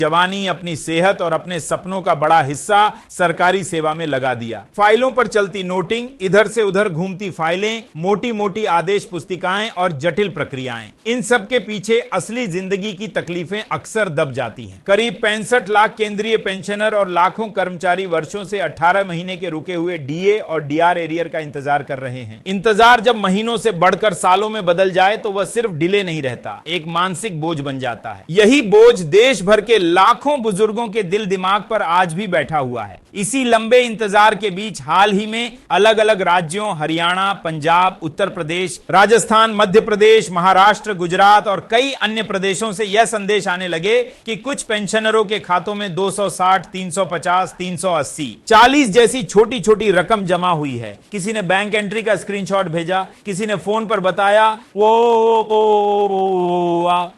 जवानी, अपनी सेहत और अपने सपनों का बड़ा हिस्सा सरकारी सेवा में लगा दिया। फाइलों पर चलती नोटिंग, इधर से उधर घूमती फाइलें, मोटी मोटी आदेश पुस्तिकाएं और जटिल प्रक्रियाएं, इन सब के पीछे असली जिंदगी की तकलीफें अक्सर दब जाती हैं। करीब 65 लाख केंद्रीय पेंशनर और लाखों कर्मचारी वर्षों से 18 महीने के रुके हुए डीए और डीआर एरियर का इंतजार कर रहे हैं। इंतजार जब महीनों से बढ़कर सालों में बदल जाए तो वह सिर्फ डिले नहीं रहता, एक मानसिक बोझ बन जाता है। यही बोझ देश भर के लाखों बुजुर्गों के दिल दिमाग पर आज भी बैठा हुआ है। इसी लंबे इंतजार के बीच हाल ही में अलग अलग राज्यों हरियाणा, पंजाब, उत्तर प्रदेश, राजस्थान, मध्य प्रदेश, महाराष्ट्र, गुजरात और कई अन्य प्रदेशों से यह संदेश आने लगे कि कुछ पेंशनरों के खातों में 260, 350, 380, 40 जैसी छोटी छोटी रकम जमा हुई है। किसी ने बैंक एंट्री का स्क्रीनशॉट भेजा, किसी ने फोन पर बताया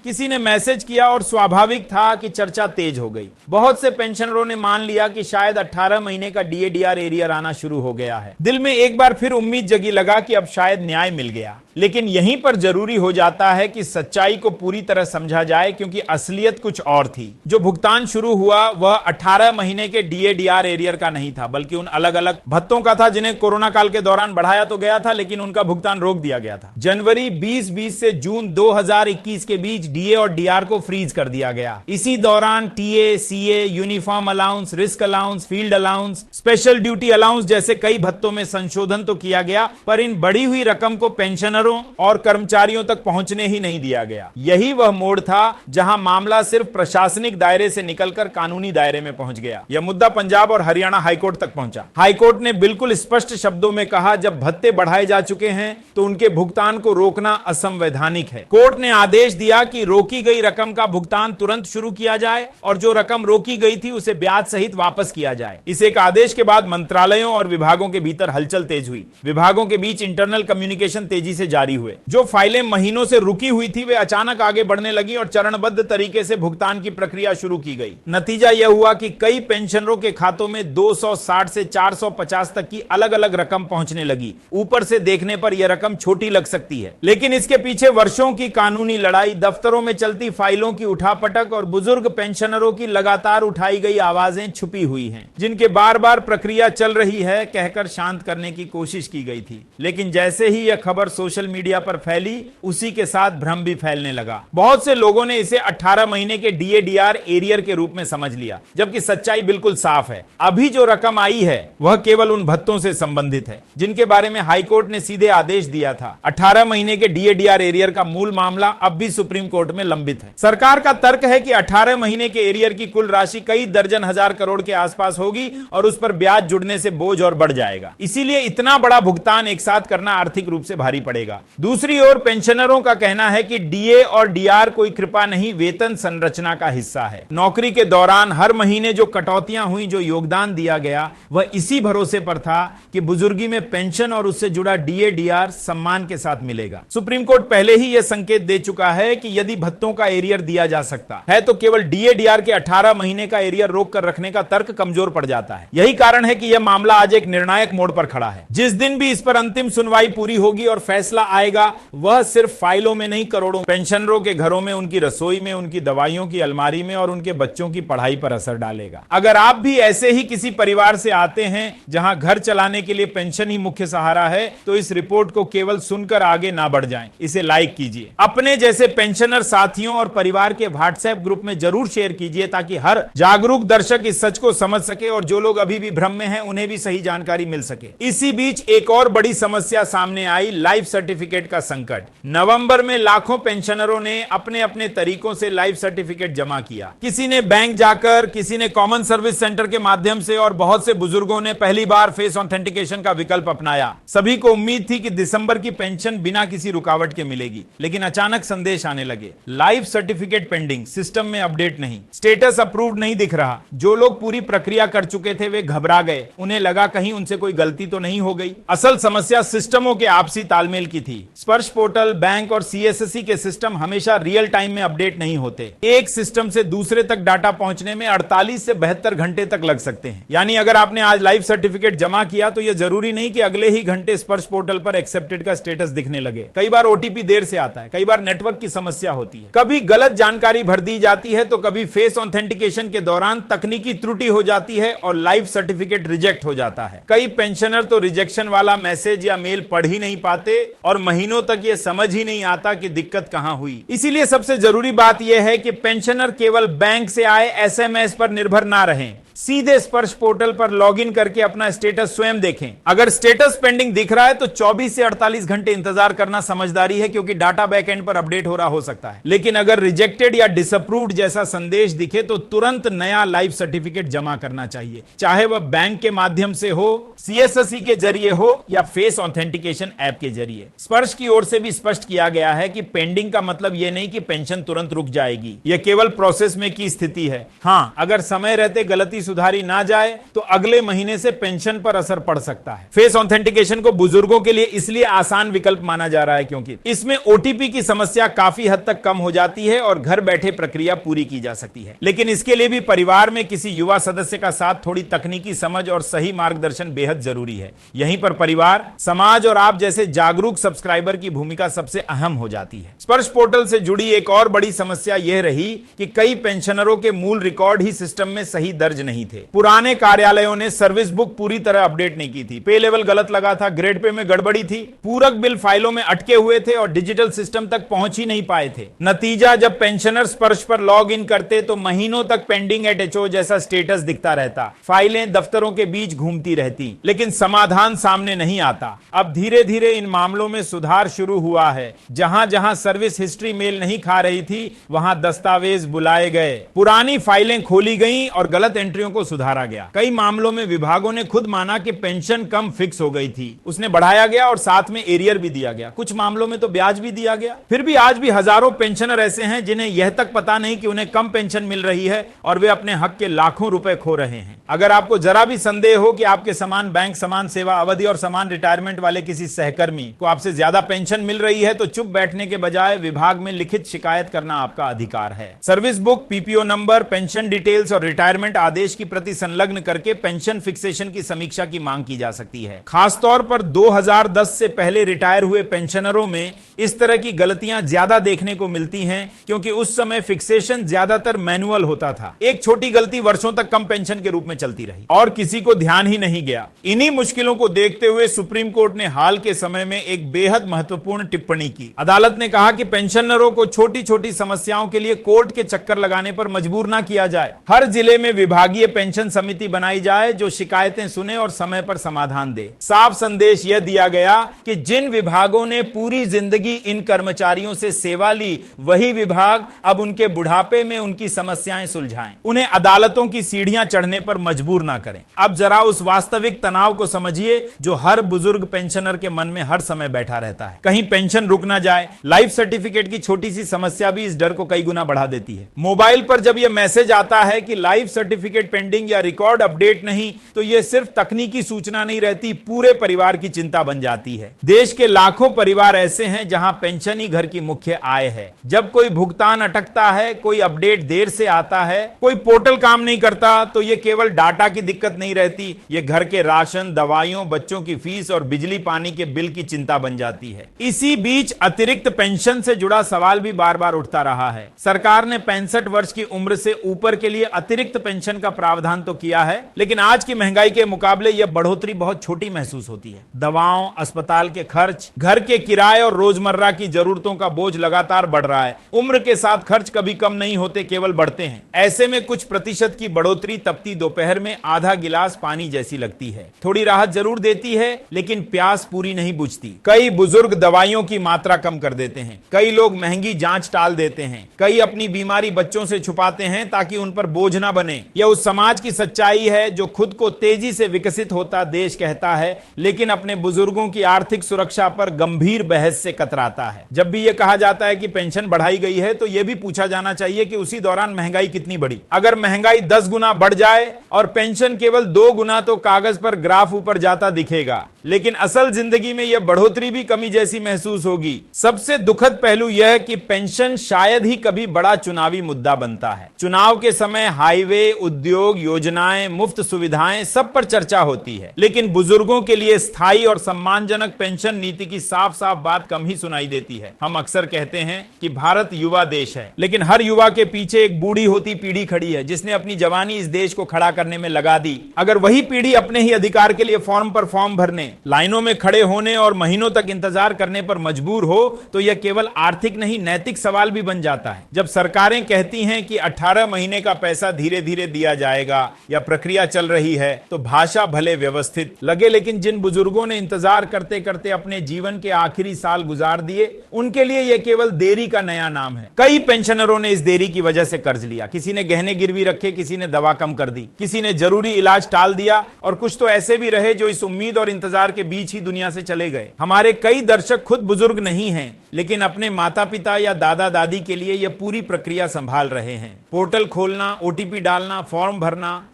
किसी ने मैसेज किया और स्वाभाविक था कि चर्चा तेज हो गई। बहुत से पेंशनरों ने मान लिया कि शायद 18 महीने का डीए डीआर एरियर आना शुरू हो गया है। दिल में एक बार फिर उम्मीद जगी लगा कि अब शायद न्याय मिल गया। लेकिन यहीं पर जरूरी हो जाता है कि सच्चाई को पूरी तरह समझा जाए, क्योंकि असलियत कुछ और थी। जो भुगतान शुरू हुआ वह 18 महीने के डीए डीआर एरियर का नहीं था, बल्कि उन अलग अलग भत्तों का था जिन्हें कोरोना काल के दौरान बढ़ाया तो गया था, लेकिन उनका भुगतान रोक दिया गया था। जनवरी 2020 से जून 2021 के बीच डीए और डीआर को फ्रीज कर दिया गया। इसी दौरान TA, CA, uniform allowance, risk allowance, field allowance, special duty allowance जैसे कई भत्तों में संशोधन तो किया गया, पर इन बढ़ी हुई रकम को पेंशनरों और कर्मचारियों तक पहुंचने ही नहीं दिया गया। यही वह मोड़ था जहां मामला सिर्फ प्रशासनिक दायरे से निकलकर कानूनी दायरे में पहुंच गया। यह मुद्दा पंजाब और हरियाणा हाईकोर्ट तक पहुंचा। हाईकोर्ट ने बिल्कुल स्पष्ट शब्दों में कहा, जब भत्ते बढ़ाए जा चुके हैं तो उनके भुगतान को रोकना असंवैधानिक है। कोर्ट ने आदेश दिया कि रोकी गई रकम का भुगतान तुरंत शुरू किया जाए और जो रकम रोकी गई थी उसे ब्याज सहित वापस किया जाए। इस एक आदेश के बाद मंत्रालयों और विभागों के भीतर हलचल तेज हुई। विभागों के बीच इंटरनल कम्युनिकेशन तेजी से जारी हुए। जो फाइलें महीनों से रुकी हुई थी वे अचानक आगे बढ़ने लगी और चरणबद्ध तरीके से भुगतान की प्रक्रिया शुरू की गई। नतीजा यह हुआ कि कई पेंशनरों के खातों में 260 से 450 तक की अलग अलग रकम पहुंचने लगी। ऊपर से देखने पर यह रकम छोटी लग सकती है, लेकिन इसके पीछे वर्षों की कानूनी लड़ाई, दफ्तरों में चलती फाइलों की उठापटक और बुजुर्ग पेंशनरों की लगातार उठाई गई आवाजें छुपी हुई हैं, जिनके बार बार प्रक्रिया चल रही है कहकर शांत करने की कोशिश की गई थी। लेकिन जैसे ही यह खबर सोशल मीडिया पर फैली, उसी के साथ भ्रम भी फैलने लगा। बहुत से लोगों ने इसे 18 महीने के डीए डीआर एरियर के रूप में समझ लिया, जबकि सच्चाई बिल्कुल साफ है। अभी जो रकम आई है वह केवल उन भत्तों से संबंधित है जिनके बारे में हाईकोर्ट ने सीधे आदेश दिया था। 18 महीने के डीए डीआर एरियर का मूल मामला अब भी सुप्रीम कोर्ट में लंबित है। सरकार का तर्क है कि 18 महीने के एरियर की कुल राशि कई दर्जन हजार करोड़ के आसपास होगी और उस पर ब्याज जुड़ने से बोझ और बढ़ जाएगा। इसीलिए इतना बड़ा भुगतान एक साथ करना आर्थिक रूप से भारी पड़ेगा। दूसरी ओर पेंशनरों का कहना है कि डीए और डीआर कोई कृपा नहीं, वेतन संरचना का हिस्सा है। नौकरी के दौरान हर महीने जो कटौतियां हुई, जो योगदान दिया गया, वह इसी भरोसे पर था कि बुजुर्गी में पेंशन और उससे जुड़ा डीए डीआर सम्मान के साथ मिलेगा। सुप्रीम कोर्ट पहले ही यह संकेत दे चुका है कि यदि भत्तों का एरियर दिया जा सकता है तो केवल डीए डीआर के 18 महीने का एरियर रोक कर रखने का तर्क कमजोर पड़ जाता है। यही कारण है कि यह मामला आज एक निर्णायक मोड़ पर खड़ा है। जिस दिन भी इस पर अंतिम सुनवाई पूरी होगी और फैसला आएगा, वह सिर्फ फाइलों में नहीं, करोड़ों पेंशनरों के घरों में, उनकी रसोई में, उनकी दवाइयों की अलमारी में और उनके बच्चों की पढ़ाई पर असर डालेगा। अगर आप भी ऐसे ही किसी परिवार से आते हैं जहां घर चलाने के लिए पेंशन ही मुख्य सहारा है, तो इस रिपोर्ट को केवल सुनकर आगे ना बढ़ जाएं। इसे लाइक कीजिए, अपने जैसे पेंशनर साथियों और परिवार के व्हाट्सएप ग्रुप में जरूर शेयर कीजिए, ताकि हर जागरूक दर्शक इस सच को समझ सके और जो लोग अभी भी भ्रम में हैं उन्हें भी सही जानकारी मिल सके। इसी बीच एक और बड़ी समस्या सामने आई, लाइफ सर्टिफिकेट का संकट। नवंबर में लाखों पेंशनरों ने अपने अपने तरीकों से लाइफ सर्टिफिकेट जमा किया। किसी ने बैंक जाकर, किसी ने कॉमन सर्विस सेंटर के माध्यम से और बहुत से बुजुर्गों ने पहली बार फेस ऑथेंटिकेशन का विकल्प अपनाया। सभी को उम्मीद थी कि दिसंबर की पेंशन बिना किसी रुकावट के मिलेगी, लेकिन अचानक संदेश आने लगे, लाइफ सर्टिफिकेट पेंडिंग, सिस्टम में अपडेट नहीं, स्टेटस अप्रूव्ड नहीं दिख रहा। जो लोग पूरी प्रक्रिया कर चुके थे वे घबरा गए, उन्हें लगा कहीं उनसे कोई गलती तो नहीं हो गई। असल समस्या सिस्टमों के आपसी तालमेल की थी। स्पर्श पोर्टल, बैंक और सीएससी के सिस्टम हमेशा रियल टाइम में अपडेट नहीं होते। एक सिस्टम से दूसरे तक डाटा पहुंचने में 48 से 72 घंटे तक लग सकते हैं। यानी अगर आपने आज लाइव सर्टिफिकेट जमा किया तो यह जरूरी नहीं कि अगले ही घंटे स्पर्श पोर्टल पर एक्सेप्टेड का स्टेटस दिखने लगे। कई बार ओटीपी देर से आता है, कई बार नेटवर्क की समस्या होती है, कभी गलत जानकारी भर दी जाती है, तो कभी फेस ऑथेंटिकेशन के दौरान तकनीकी त्रुटि हो जाती है और लाइव सर्टिफिकेट रिजेक्ट हो जाता है। कई पेंशनर तो रिजेक्शन वाला मैसेज या मेल पढ़ ही नहीं पाते और महीनों तक यह समझ ही नहीं आता कि दिक्कत कहां हुई। इसीलिए सबसे जरूरी बात यह है कि पेंशनर केवल बैंक से आए एसएमएस पर निर्भर ना रहें, सीधे स्पर्श पोर्टल पर लॉगिन करके अपना स्टेटस स्वयं देखें। अगर स्टेटस पेंडिंग दिख रहा है तो 24 से 48 घंटे इंतजार करना समझदारी है, क्योंकि डाटा बैकएंड पर अपडेट हो रहा हो सकता है। लेकिन अगर रिजेक्टेड या डिसअप्रूव्ड जैसा संदेश दिखे तो तुरंत नया लाइव सर्टिफिकेट जमा करना चाहिए, चाहे वह बैंक के माध्यम से हो, सीएससी के जरिए हो या फेस ऑथेंटिकेशन ऐप के जरिए। स्पर्श की ओर से भी स्पष्ट किया गया है कि पेंडिंग का मतलब यह नहीं कि पेंशन तुरंत रुक जाएगी, यह केवल प्रोसेस में की स्थिति है। हां, अगर समय रहते गलती सुधारी ना जाए तो अगले महीने से पेंशन पर असर पड़ सकता है। फेस ऑथेंटिकेशन को बुजुर्गों के लिए इसलिए आसान विकल्प माना जा रहा है क्योंकि इसमें ओटीपी की समस्या काफी हद तक कम हो जाती है और घर बैठे प्रक्रिया पूरी की जा सकती है। लेकिन इसके लिए भी परिवार में किसी युवा सदस्य का साथ थोड़ी तकनीकी समझ और सही मार्गदर्शन बेहद जरूरी है। यहीं पर परिवार, समाज और आप जैसे जागरूक सब्सक्राइबर की भूमिका सबसे अहम हो जाती है। स्पर्श पोर्टल से जुड़ी एक और बड़ी समस्या यह रही कि कई पेंशनरों के मूल रिकॉर्ड ही सिस्टम में सही दर्ज नहीं थे। पुराने कार्यालयों ने सर्विस बुक पूरी तरह अपडेट नहीं की थी, पे लेवल गलत लगा था, ग्रेड पे में गड़बड़ी थी, पूरक बिल फाइलों में अटके हुए थे और डिजिटल सिस्टम तक पहुंच ही नहीं पाए थे। नतीजा, जब पेंशनर स्पर्श पर लॉग इन करते तो महीनों तक पेंडिंग एट एचओ जैसा स्टेटस दिखता रहता, फाइलें दफ्तरों के बीच घूमती रहती, लेकिन समाधान सामने नहीं आता। अब धीरे धीरे इन मामलों में सुधार शुरू हुआ है। जहां जहां सर्विस हिस्ट्री मेल नहीं खा रही थी वहां दस्तावेज बुलाए गए, पुरानी फाइलें खोली गई और गलत एंट्रियों को सुधारा गया। कई मामलों में विभागों ने खुद माना कि पेंशन कम फिक्स हो गई थी, उसने बढ़ाया गया और साथ में एरियर भी दिया गया। कुछ मामलों में तो ब्याज भी दिया गया। फिर भी आज भी हजारों पेंशनर ऐसे हैं जिन्हें यह तक पता नहीं कि उन्हें कम पेंशन मिल रही है और वे अपने हक के लाखों रुपए खो रहे हैं। अगर आपको जरा भी संदेह हो कि आपके समान बैंक, समान सेवा अवधि और समान रिटायरमेंट वाले किसी सहकर्मी को आपसे ज्यादा पेंशन मिल रही है तो चुप बैठने के बजाय विभाग में लिखित शिकायत करना आपका अधिकार है। Service book, PPO number, pension details और रिटायरमेंट आदेश की प्रति संलग्न करके पेंशन फिक्सेशन की समीक्षा की मांग की जा सकती है। खासतौर पर 2010 से पहले रिटायर हुए पेंशनरों में इस तरह की गलतियां ज्यादा देखने को मिलती हैं, क्योंकि उस समय फिक्सेशन ज्यादातर मैनुअल होता था। एक छोटी गलती वर्षों तक कम पेंशन के रूप में चलती रही और किसी को ध्यान ही नहीं गया। इन्हीं मुश्किलों को देखते हुए सुप्रीम कोर्ट ने हाल के समय में एक बेहद महत्वपूर्ण टिप्पणी की। अदालत ने कहा कि पेंशनरों को छोटी छोटी समस्याओं के लिए कोर्ट के चक्कर लगाने पर मजबूर ना किया जाए। हर जिले में विभागीय पेंशन समिति बनाई जाए जो शिकायतें सुने और समय पर समाधान दे। साफ संदेश यह दिया गया कि जिन विभागों ने पूरी जिंदगी इन कर्मचारियों से सेवा ली, वही विभाग अब उनके बुढ़ापे में उनकी समस्याएं सुलझाएं, उन्हें अदालतों की सीढ़ियां चढ़ने पर मजबूर ना करें। अब जरा उस वास्तविक तनाव को समझिए जो हर बुजुर्ग पेंशनर के मन में हर समय बैठा रहता है। कहीं पेंशन रुक ना जाए। लाइफ सर्टिफिकेट की छोटी सी समस्या भी इस डर को कई गुना बढ़ा देती है। मोबाइल पर जब यह मैसेज आता है कि लाइफ सर्टिफिकेट पेंडिंग या रिकॉर्ड अपडेट नहीं, तो यह सिर्फ तकनीकी सूचना नहीं रहती, पूरे परिवार की चिंता बन जाती है। देश के लाखों परिवार ऐसे हैं जहां पेंशन ही घर की मुख्य आय है। जब कोई भुगतान अटकता है, कोई अपडेट देर से आता है, कोई पोर्टल काम नहीं करता, तो यह केवल डाटा की दिक्कत नहीं रहती, यह घर के राशन, दवाइयों, बच्चों की फीस और बिजली पानी के बिल की चिंता बन जाती है। इसी बीच अतिरिक्त पेंशन से जुड़ा सवाल भी बार बार उठता रहा है। सरकार ने 65 वर्ष की उम्र से ऊपर के लिए अतिरिक्त पेंशन का प्रावधान तो किया है, लेकिन आज की महंगाई के मुकाबले यह बढ़ोतरी बहुत छोटी महसूस होती है। दवाओं, अस्पताल के खर्च, घर के किराए और रोजमर्रा की जरूरतों का बोझ लगातार बढ़ रहा है। उम्र के साथ खर्च कभी कम नहीं होते, केवल बढ़ते हैं। ऐसे में कुछ प्रतिशत की बढ़ोतरी तपती दोपहर में आधा गिलास पानी जैसी लगती है। थोड़ी राहत जरूर देती है, लेकिन प्यास पूरी नहीं बुझती। कई बुजुर्ग दवाइयों की मात्रा कम कर देते हैं, कई लोग महंगी जांच टाल देते हैं, कई अपनी बीमारी बच्चों से छुपाते हैं ताकि उन पर बोझ ना बने। यह उस समाज की सच्चाई है जो खुद को तेजी से विकसित होता देश कहता है, लेकिन अपने बुजुर्गों की आर्थिक सुरक्षा पर गंभीर बहस से कतराता है। जब भी यह कहा जाता है कि पेंशन बढ़ाई गई है, तो यह भी पूछा जाना चाहिए कि उसी दौरान महंगाई कितनी बढ़ी। अगर महंगाई 10 गुना बढ़ जाए और पेंशन केवल 2 गुना, तो कागज पर ग्राफ ऊपर जाता दिखेगा। लेकिन असल जिंदगी में यह बढ़ोतरी भी कमी जैसी महसूस होगी। सबसे दुखद पहलू यह है कि पेंशन शायद ही कभी बड़ा चुनावी मुद्दा बनता है। चुनाव के समय हाईवे, उद्योग, योजनाएं, मुफ्त सुविधाएं सब पर चर्चा होती है, लेकिन बुजुर्गों के लिए स्थायी और सम्मानजनक पेंशन नीति की साफ साफ बात कम ही सुनाई देती है। हम अक्सर कहते हैं कि भारत युवा देश है, लेकिन हर युवा के पीछे एक बूढ़ी होती पीढ़ी खड़ी है जिसने अपनी जवानी इस देश को खड़ा करने में लगा दी। अगर वही पीढ़ी अपने ही अधिकार के लिए फॉर्म पर फॉर्म भरने, लाइनों में खड़े होने और महीनों तक इंतजार करने पर मजबूर हो तो यह केवल आर्थिक नहीं नैतिक सवाल भी बन जाता है। जब सरकारें कहती हैं कि 18 महीने का पैसा धीरे धीरे दिया जाएगा या प्रक्रिया चल रही है, तो भाषा भले व्यवस्थित लगे, लेकिन जिन बुजुर्गों ने इंतजार करते करते अपने जीवन के आखिरी साल गुजार दिए, उनके लिए यह केवल देरी का नया नाम है। कई पेंशनरों ने इस देरी की वजह से कर्ज लिया, किसी ने गहने गिरवी रखे, किसी ने दवा कम कर दी, किसी ने जरूरी इलाज टाल दिया, और कुछ तो ऐसे भी रहे जो इस उम्मीद और इंतजार के बीच ही दुनिया से चले गए। हमारे कई दर्शक खुद बुजुर्ग नहीं हैं, लेकिन अपने माता पिता या दादा दादी के लिए यह पूरी प्रक्रिया संभाल रहे हैं। पोर्टल खोलना, ओटीपी डालना, फॉर्म भरना,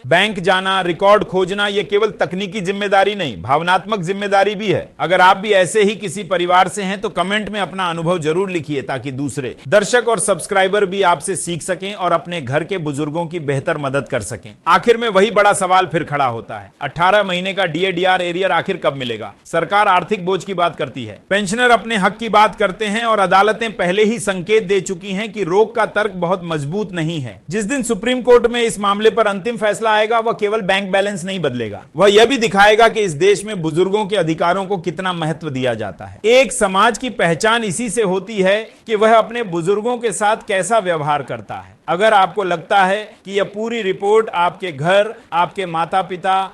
बैंक जाना, रिकॉर्ड खोजना, यह केवल तकनीकी जिम्मेदारी नहीं, भावनात्मक जिम्मेदारी भी है। अगर आप भी ऐसे ही किसी परिवार से हैं तो कमेंट में अपना अनुभव जरूर लिखिए, ताकि दूसरे दर्शक और सब्सक्राइबर भी आपसे सीख सकें और अपने घर के बुजुर्गों की बेहतर मदद कर सकें। आखिर में वही बड़ा सवाल फिर खड़ा होता है, 18 महीने का डीए-डीआर एरियर आखिर कब मिलेगा? सरकार आर्थिक बोझ की बात करती है, पेंशनर अपने हक की बात करते हैं, और अदालतें पहले ही संकेत दे चुकी हैं कि रोक का तर्क बहुत मजबूत नहीं है। जिस दिन सुप्रीम कोर्ट में इस मामले पर अंतिम फैसला आएगा, वह केवल बैंक बैलेंस नहीं बदलेगा, वह यह भी दिखाएगा कि इस देश में बुजुर्गों के अधिकारों को कितना महत्व दिया जाता है। एक समाज की पहचान इसी से होती है कि वह अपने बुजुर्गों के साथ कैसा व्यवहार करता है। अगर आपको लगता है कि यह पूरी रिपोर्ट आपके घर, आपके माता पिता,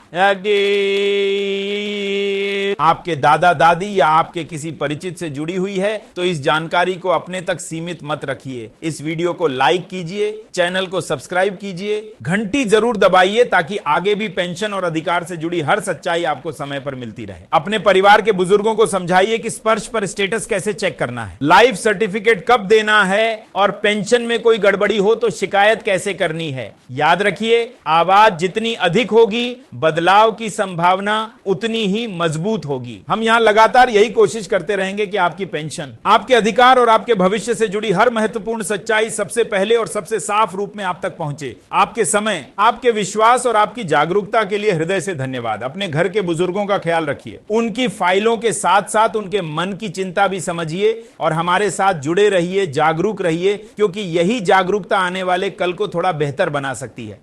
आपके दादा दादी या आपके किसी परिचित से जुड़ी हुई है, तो इस जानकारी को अपने तक सीमित मत रखिए। इस वीडियो को लाइक कीजिए, चैनल को सब्सक्राइब कीजिए, घंटी जरूर दबाइए, ताकि आगे भी पेंशन और अधिकार से जुड़ी हर सच्चाई आपको समय पर मिलती रहे। अपने परिवार के बुजुर्गों को समझाइए कि स्पर्श पर स्टेटस कैसे चेक करना है, लाइफ सर्टिफिकेट कब देना है, और पेंशन में कोई गड़बड़ी हो तो शिकायत कैसे करनी है। याद रखिए, आवाज जितनी अधिक होगी, बदलाव की संभावना उतनी ही मजबूत होगी। हम यहां लगातार यही कोशिश करते रहेंगे कि आपकी पेंशन, आपके अधिकार और आपके भविष्य से जुड़ी हर महत्वपूर्ण सच्चाई सबसे पहले और सबसे साफ रूप में आप तक पहुंचे। आपके समय, आपके विश्वास और आपकी जागरूकता के लिए हृदय से धन्यवाद। अपने घर के बुजुर्गों का ख्याल रखिए, उनकी फाइलों के साथ साथ उनके मन की चिंता भी समझिए, और हमारे साथ जुड़े रहिए, जागरूक रहिए, क्योंकि यही जागरूकता आने वाले कल को थोड़ा बेहतर बना सकती है।